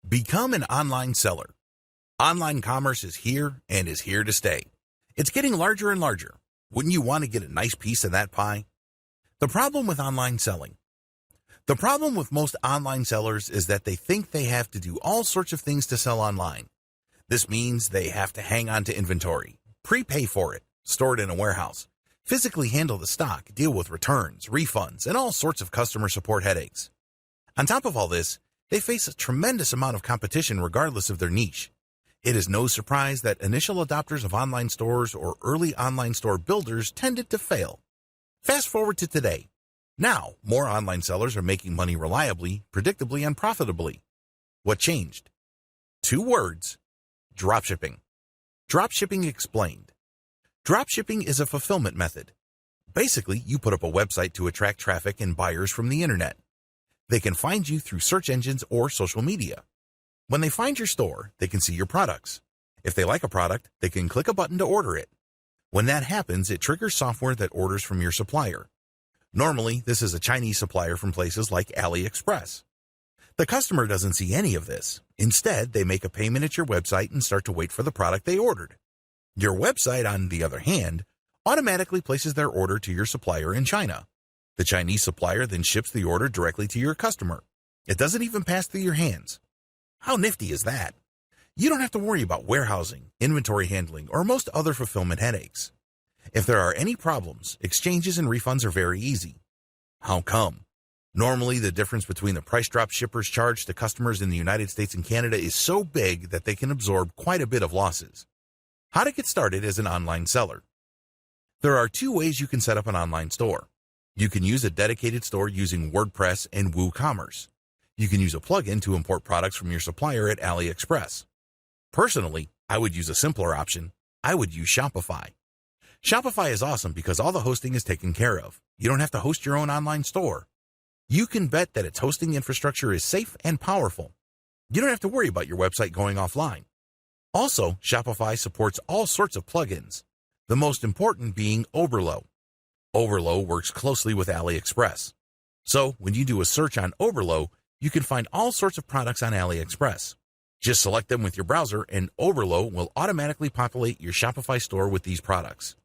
Become an online seller. Online commerce is here and is here to stay. It's getting larger and larger. Wouldn't you want to get a nice piece of that pie? The problem with online selling. The problem with most online sellers is that they think they have to do all sorts of things to sell online. This means they have to hang on to inventory, prepay for it, store it in a warehouse, physically handle the stock, deal with returns, refunds, and all sorts of customer support headaches. On top of all this, they face a tremendous amount of competition regardless of their niche. It is no surprise that initial adopters of online stores or early online store builders tended to fail. Fast forward to today. Now, more online sellers are making money reliably, predictably, and profitably. What changed? 2 words: dropshipping. Dropshipping explained. Dropshipping is a fulfillment method. Basically, you put up a website to attract traffic and buyers from the internet. They can find you through search engines or social media. When they find your store, they can see your products. If they like a product, they can click a button to order it. When that happens, it triggers software that orders from your supplier. Normally, this is a Chinese supplier from places like AliExpress. The customer doesn't see any of this. Instead, they make a payment at your website and start to wait for the product they ordered. Your website, on the other hand, automatically places their order to your supplier in China. The Chinese supplier then ships the order directly to your customer. It doesn't even pass through your hands. How nifty is that? You don't have to worry about warehousing, inventory handling, or most other fulfillment headaches. If there are any problems, exchanges and refunds are very easy. How come? Normally, the difference between the price drop shippers charge to customers in the United States and Canada is so big that they can absorb quite a bit of losses. How to get started as an online seller. There are 2 ways you can set up an online store. You can use a dedicated store using WordPress and WooCommerce. You can use a plugin to import products from your supplier at AliExpress. Personally, I would use a simpler option. I would use Shopify. Shopify is awesome because all the hosting is taken care of. You don't have to host your own online store. You can bet that its hosting infrastructure is safe and powerful. You don't have to worry about your website going offline. Also, Shopify supports all sorts of plugins, the most important being Oberlo. Oberlo works closely with AliExpress. So, when you do a search on Oberlo, you can find all sorts of products on AliExpress. Just select them with your browser and Oberlo will automatically populate your Shopify store with these products.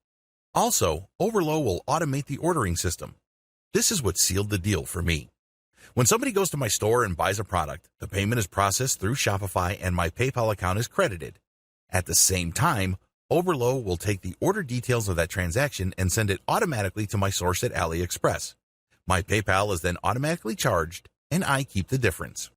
Also, Oberlo will automate the ordering system. This is what sealed the deal for me. When somebody goes to my store and buys a product, the payment is processed through Shopify and my PayPal account is credited. At the same time, Oberlo will take the order details of that transaction and send it automatically to my source at AliExpress. My PayPal is then automatically charged, and I keep the difference.